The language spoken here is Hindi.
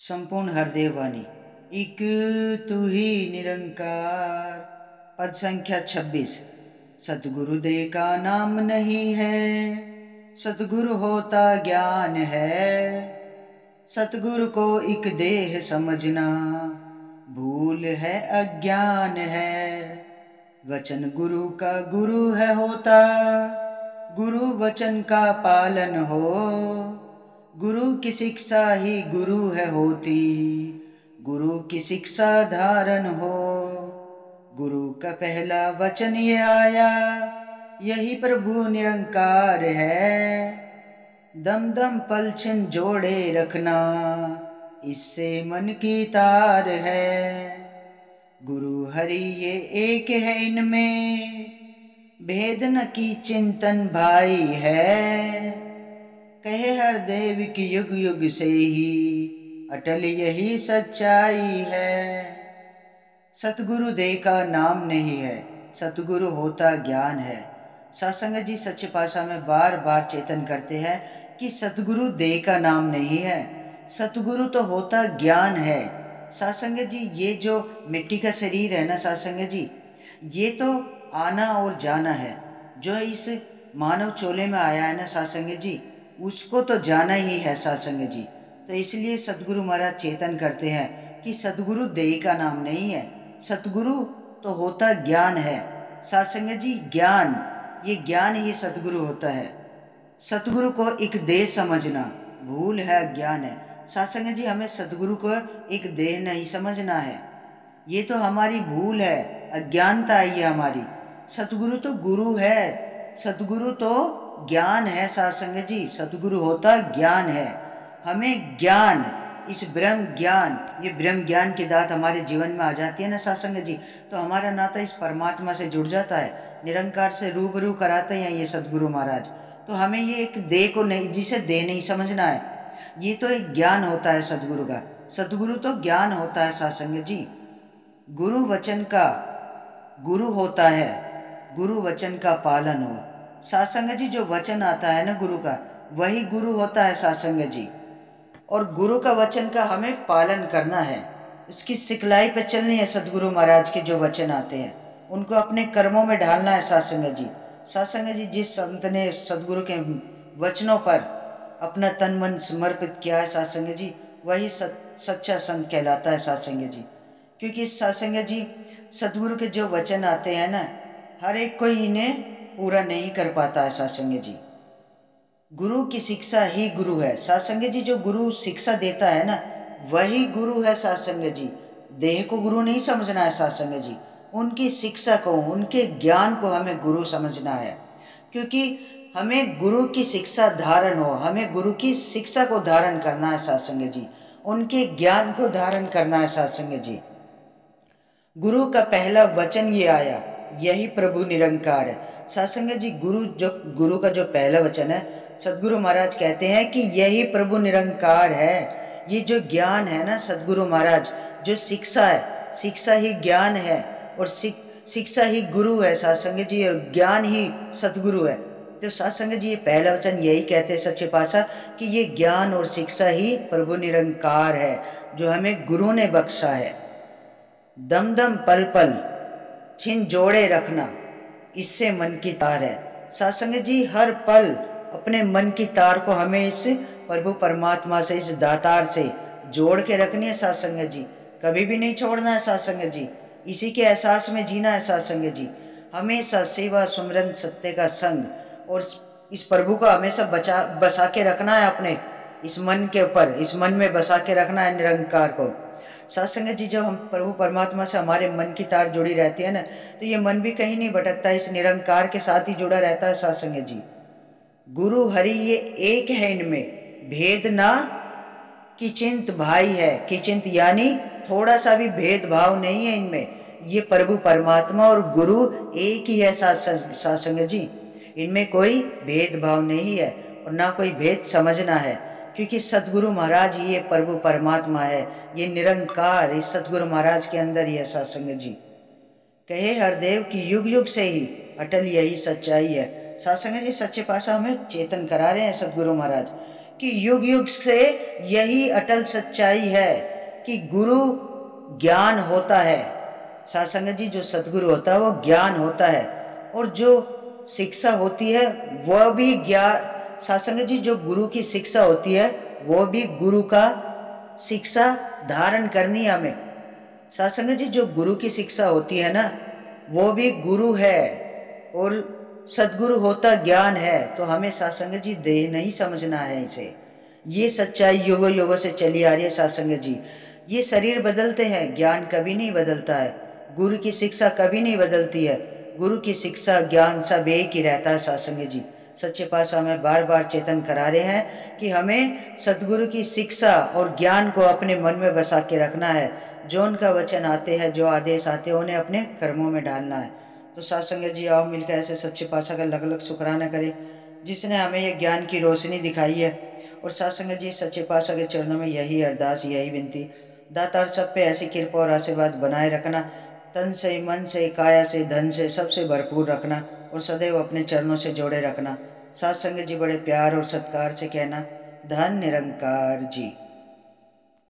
संपूर्ण हरदेव वाणी। एक तू ही निरंकार। पद संख्या 26। सतगुरु दे का नाम नहीं है, सतगुरु होता ज्ञान है। सतगुरु को एक देह समझना भूल है, अज्ञान है। वचन गुरु का गुरु है होता, गुरु वचन का पालन हो। गुरु की शिक्षा ही गुरु है होती, गुरु की शिक्षा धारण हो। गुरु का पहला वचन ये आया, यही प्रभु निरंकार है। दम दम पल छिन जोड़े रखना, इससे मन की तार है। गुरु हरि ये एक है, इनमें भेद न की चिंतन भाई है। कहे हर देव की युग युग से ही अटल यही सच्चाई है। सतगुरु दे का नाम नहीं है, सतगुरु होता ज्ञान है। सत्संग जी सच्चे पातशाह में बार बार चेतन करते हैं कि सतगुरु दे का नाम नहीं है, सतगुरु तो होता ज्ञान है। सत्संग जी ये जो मिट्टी का शरीर है ना सत्संग जी, ये तो आना और जाना है। जो इस मानव चोले में आया है ना सत्संग जी, उसको तो जाना ही है सत्संग जी। तो इसलिए सतगुरु महाराज चेतन करते हैं कि सतगुरु देह का नाम नहीं है, सतगुरु तो होता ज्ञान है। सत्संग जी ज्ञान, ये ज्ञान ही सतगुरु होता है। सतगुरु को एक देह समझना भूल है, अज्ञान है। सत्संग जी हमें सतगुरु को एक देह नहीं समझना है, ये तो हमारी भूल है, अज्ञानता है ये हमारी। सतगुरु तो गुरु है, सतगुरु तो ज्ञान है सत्संग जी, सतगुरु होता ज्ञान है। हमें ज्ञान, इस ब्रह्म ज्ञान, ये ब्रह्म ज्ञान की दात हमारे जीवन में आ जाती है ना सत्संग जी, तो हमारा नाता इस परमात्मा से जुड़ जाता है, निरंकार से रूबरू कराते हैं ये सतगुरु महाराज। तो हमें ये एक देह को नहीं, जिसे देह नहीं समझना है, ये तो एक ज्ञान होता है सतगुरु का। सतगुरु तो ज्ञान होता है सत्संग जी। गुरु वचन का गुरु होता है, गुरु वचन का पालन हो। सत्संग जी जो वचन आता है ना गुरु का, वही गुरु होता है सत्संग जी। और गुरु का वचन का हमें पालन करना है, उसकी सिखलाई पे चलनी है। सतगुरु महाराज के जो वचन आते हैं उनको अपने कर्मों में ढालना है सत्संग जी। सत्संग जी जिस संत ने सतगुरु के वचनों पर अपना तन मन समर्पित किया है सत्संग जी, वही सच्चा संत कहलाता है सत्संग जी। क्योंकि सत्संग जी सतगुरु के जो वचन आते हैं ना, हर एक कोई इन्हें पूरा नहीं कर पाता है सत्संग जी। गुरु की शिक्षा ही गुरु है सत्संग जी। जो गुरु शिक्षा देता है ना, वही गुरु है सत्संग जी। देह को गुरु नहीं समझना है सत्संग जी, उनकी शिक्षा को, उनके ज्ञान को हमें गुरु समझना है। क्योंकि हमें गुरु की शिक्षा धारण हो, हमें गुरु की शिक्षा को धारण करना है सत्संग जी, उनके ज्ञान को धारण करना है सत्संग जी। गुरु का पहला वचन ये आया, यही प्रभु निरंकार है। सत्संग जी गुरु का जो पहला वचन है, सतगुरु महाराज कहते हैं कि यही प्रभु निरंकार है। ये जो ज्ञान है ना सतगुरु महाराज, जो शिक्षा है, शिक्षा ही ज्ञान है, और शिक्षा ही गुरु है सत्संग जी, और ज्ञान ही सतगुरु है। तो सत्संग जी ये पहला वचन यही कहते हैं सच्चे पातशाह कि ये ज्ञान और शिक्षा ही प्रभु निरंकार है, जो हमें गुरु ने बख्शा है। दम दम पल पल छिन जोड़े रखना, इससे मन की तार है। सत्संग जी हर पल अपने मन की तार को हमें इस प्रभु परमात्मा से, इस दातार से जोड़ के रखनी है सत्संग जी, कभी भी नहीं छोड़ना है सत्संग जी। इसी के एहसास में जीना है सत्संग जी। हमेशा सेवा सुमरन सत्य का संग, और इस प्रभु को हमेशा बसा के रखना है अपने इस मन के ऊपर, इस मन में बसा के रखना है निरंकार को। सत्संग जी जब हम प्रभु परमात्मा से हमारे मन की तार जुड़ी रहती है ना, तो ये मन भी कहीं नहीं भटकता, इस निरंकार के साथ ही जुड़ा रहता है सत्संग जी। गुरु हरि ये एक है, इनमें भेद ना कि चिंत भाई है। कि चिंत यानी थोड़ा सा भी भेदभाव नहीं है इनमें, ये प्रभु परमात्मा और गुरु एक ही है सत्संग जी। इनमें कोई भेदभाव नहीं है और ना कोई भेद समझना है, क्योंकि सतगुरु महाराज ही ये प्रभु परमात्मा है, ये निरंकार इस सतगुरु महाराज के अंदर ही है सत्संग जी। कहे हरदेव की युग युग से ही अटल यही सच्चाई है। सत्संग जी सच्चे पातशाह हमें चेतन करा रहे हैं सतगुरु महाराज कि युग युग से यही अटल सच्चाई है कि गुरु ज्ञान होता है। साथ संगत जी, जो सतगुरु होता है वो ज्ञान होता है, और जो शिक्षा होती है वह भी ज्ञान। साथ संगत जी, जो गुरु की शिक्षा होती है वो भी गुरु का शिक्षा धारण करनी है हमें। साथ संगत जी, जो गुरु की शिक्षा होती है ना वो भी गुरु है, और सदगुरु होता ज्ञान है। तो हमें साथ संगत जी देह नहीं समझना है इसे। ये सच्चाई युगों युगों से चली आ रही है साथ संगत जी। ये शरीर बदलते हैं, ज्ञान कभी नहीं बदलता है। गुरु की शिक्षा कभी नहीं बदलती है। गुरु की शिक्षा ज्ञान सब एक ही रहता है साथ संगत जी। सच्चे पातशाह हमें बार बार चेतन करा रहे हैं कि हमें सदगुरु की शिक्षा और ज्ञान को अपने मन में बसा के रखना है। जो उनका वचन आते हैं, जो आदेश आते हैं, उन्हें अपने कर्मों में डालना है। तो साथ संगत जी, आओ मिलकर ऐसे सच्चे पातशाह का अलग अलग शुक्राना करें जिसने हमें ये ज्ञान की रोशनी दिखाई है। और साथ संगत जी, सच्चे पातशाह के चरणों में यही अरदास, यही विनती, दातार सब पे ऐसी कृपा और आशीर्वाद बनाए रखना। तन से, मन से, काया से, धन से, सबसे भरपूर रखना, और सदैव अपने चरणों से जोड़े रखना। साथ संगत जी, बड़े प्यार और सत्कार से कहना, धन निरंकार जी।